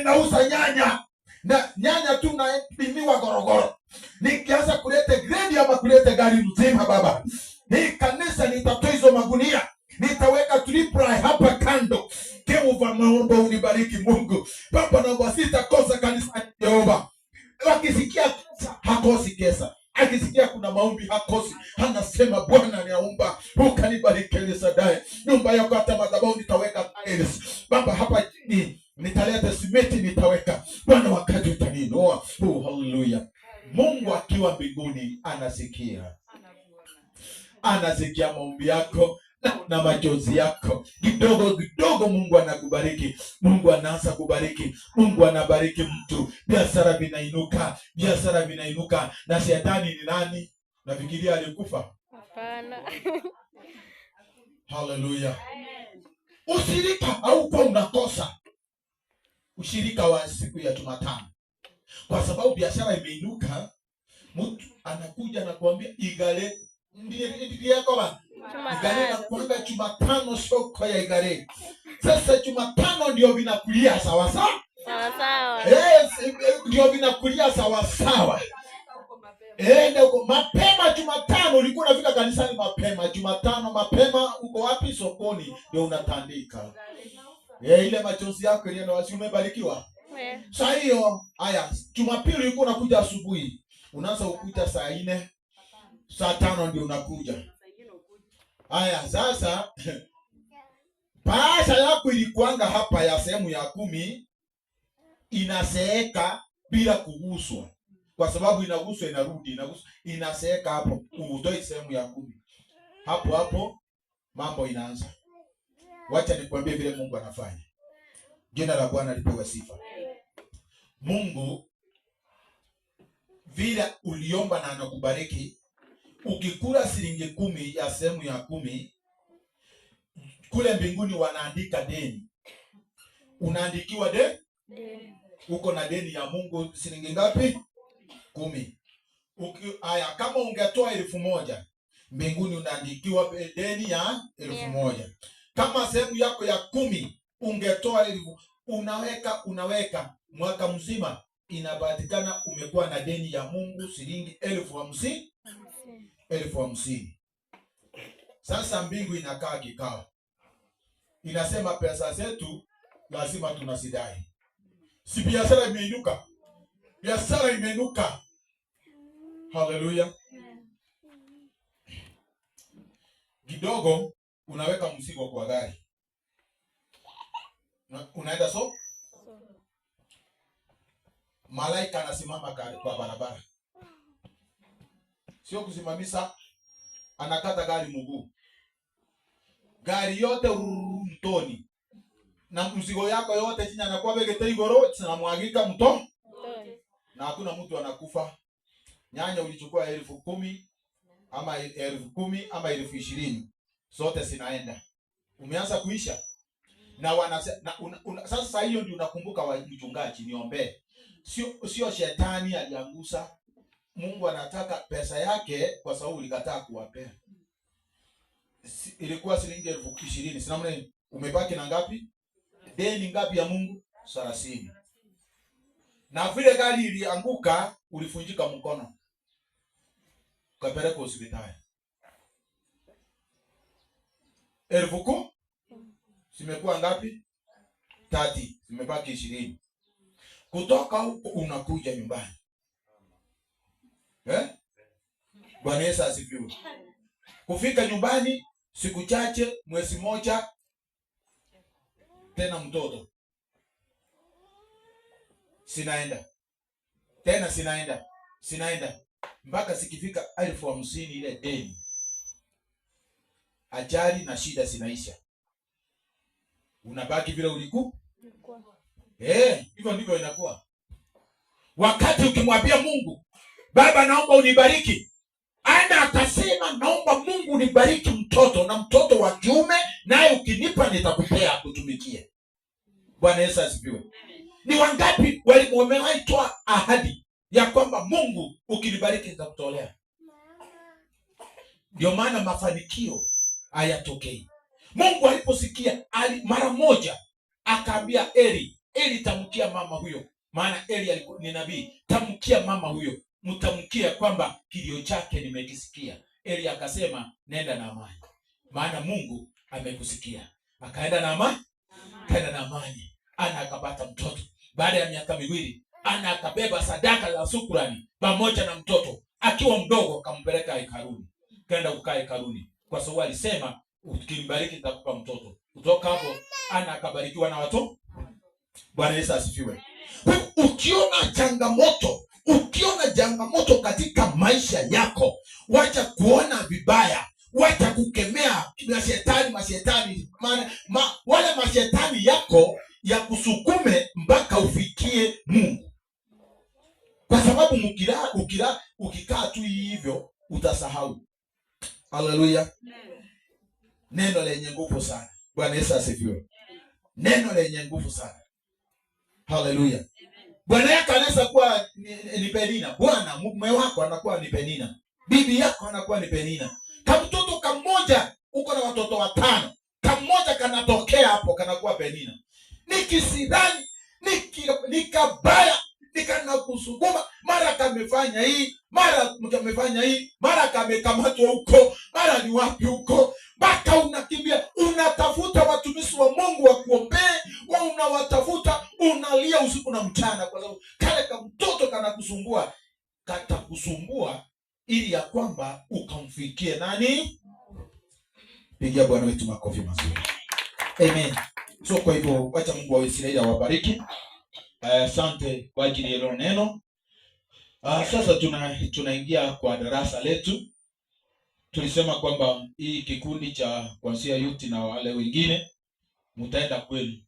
ninauza nyanya na nyanya tu naipimiwa gorogoro, nikianza kuleta gredi ama kuleta gari mzima Baba, hii kanisa nitatoa hizo magunia, nitaweka triple hapa kando. Keuva maomba unibariki Mungu Baba, naomba sitakosa kanisa Jehova. Wakisikia hakosi kesa, akisikia kuna maombi hakosi, anasema Bwana naomba ukanibariki kanisa dai, nyumba yako hata madhabahu nitaweka tiles Baba, hapa chini nitaleta simenti nitaweka Bwana, wakati utaniinua. Haleluya. Mungu akiwa mbinguni anasikia maombi yako na machozi yako. Kidogo kidogo Mungu anakubariki, Mungu anaanza kubariki, Mungu anabariki mtu. Biashara vinainuka. Na shetani ni nani? Nafikiria alikufa? Hapana. Haleluya. Ushirika hauko unakosa ushirika wa siku ya Jumatano, kwa sababu biashara imeinuka. Mtu anakuja na kuambia Igale ndiye yako ba Igale na kuanga Jumatano, soko ya Igale. Sasa Jumatano ndio vinakulia sawa sawa. Ndio vinakulia sawa. Ndio mapema Jumatano ulikuwa unafika kanisani mapema. Jumatano mapema uko wapi? Sokoni ndio unatandika. Ile machozi yako ile ndio umebarikiwa. Sasa hiyo haya Jumapili ulikuwa unakuja asubuhi. Unaanza ukuta saa 4, saa 5 ndio unakuja. Haya sasa paasha yako ilikuanga hapa ya sehemu ya 10 inaseeka bila kuguswa. Kwa sababu inaguswa inarudi, inaseeka hapo. Utoe sehemu ya 10. Hapo mambo inaanza. Wacha nikwambie vile Mungu anafanya. Jina la Bwana lipewe sifa. Mungu vile uliomba na anakubariki. Ukikula shilingi 10 ya sehemu ya 10, kule mbinguni wanaandika deni. Unaandikiwa deni. Uko na deni ya Mungu shilingi ngapi? 10. Aya, kama ungetoa 1,000, mbinguni unaandikiwa deni ya 1,000. Kama sehemu yako ya 10 ungetoa 1,000, unaweka mwaka mzima, inapatikana umekuwa na deni ya Mungu shilingi 50,000. Sasa mbingu inakaa kikao, inasema pesa zetu lazima tunasidai. Si biashara imeinuka? Biashara imeinuka. Haleluya. Kidogo unaweka mzigo kwa gari, unaenda malaika anasimama kwa barabara, sio kusimamisha, anakata gari mguu, gari yote mtoni, na mzigo yako yote chini anakuwa begete igoro, tunamwagika mto, na hakuna mtu anakufa. Nyanya ulichukua 10,000 ama 10,000 ama 20,000, zote zinaenda, umeanza kuisha. Na sasa hiyo ndio unakumbuka wa mchungaji, niombe. Sio shetani aliangusa. Mungu anataka pesa yake, kwa sababu ulikataa kuwapea. Ilikuwa shilingi 20,000. Sina maana umebaki na ngapi? Deni ngapi ya Mungu? 30. Na vile gari ilianguka, ulifunjika mkono, ukapeleka hospitali. 10,000 zimekuwa ngapi? 30. Zimebaki 20. Kutoka huko unakuja nyumbani. Bwana Yesu asifiwe. Kufika nyumbani siku chache, mwezi moja, tena mtoto sinaenda tena, sinaenda mpaka sikifika 50,000 ile deni. Ajali na shida zinaisha, unabaki vile ulikuwa. Hivyo ndivyo inakuwa. Wakati ukimwambia Mungu, Baba naomba unibariki, ana atasema naomba Mungu unibariki mtoto, na mtoto wa kiume, naye ukinipa nitakupea kutumikie. Bwana Yesu asifiwe. Ni wangapi wamewaitoa ahadi ya kwamba Mungu ukinibariki nitakutolea? Ndio maana mafanikio hayatokei. Mungu aliposikia mara moja akaambia Eli, Eli, tamkia mama huyo, maana Eli alikuwa ni nabii. Tamkia mama huyo, mtamkia kwamba kilio chake nimekisikia. Eli akasema nenda na amani, maana Mungu amekusikia. Akaenda na amani, kaenda na amani. Ana akapata mtoto. Baada ya miaka 2 Ana akabeba sadaka za shukrani pamoja na mtoto akiwa mdogo, akampeleka hekaluni, kaenda kukaa hekaluni, kwa sababu alisema ukinibariki nitakupa mtoto. Kutoka hapo Ana akabarikiwa na watoto. Bwana Yesu asifiwe. Ukiona changamoto katika maisha yako, wacha kuona vibaya, wacha kukemea mashetani, wale mashetani yako ya kusukume mpaka ufikie Mungu, kwa sababu ukikaa tu hivyo utasahau. Haleluya. Neno lenye nguvu sana. Bwana Yesu asifiwe. Neno lenye nguvu sana. Haleluya. Bwana yako anaweza kuwa ni Penina. Bwana mume wako anakuwa ni Penina. Bibi yako anakuwa ni Penina. Kamtoto kamoja, uko na watoto 5, kamoja kanatokea hapo kanakuwa Penina. Nikisidhani nikabaya, nikanakusukuma, mara kamefanya hii, mara kamekamatwa huko, mara ni wapi huko, mpaka unakimbia, unatafuta watumishi wa Mungu wa kuombea, unawatafuta, unalia usiku na mchana, kwa sababu kale kamtoto kanakusumbua. Katakusumbua ili ya kwamba ukamfikie nani? Pigia Bwana wetu makofi mazuri. Amen. So kwa hivyo wacha Mungu wa Israeli awabariki. Asante kwa ajili ya neno. Sasa tunaingia kwa darasa letu. Tulisema kwamba hii kikundi cha kuanzia youth na wale wengine mtaenda kwenu.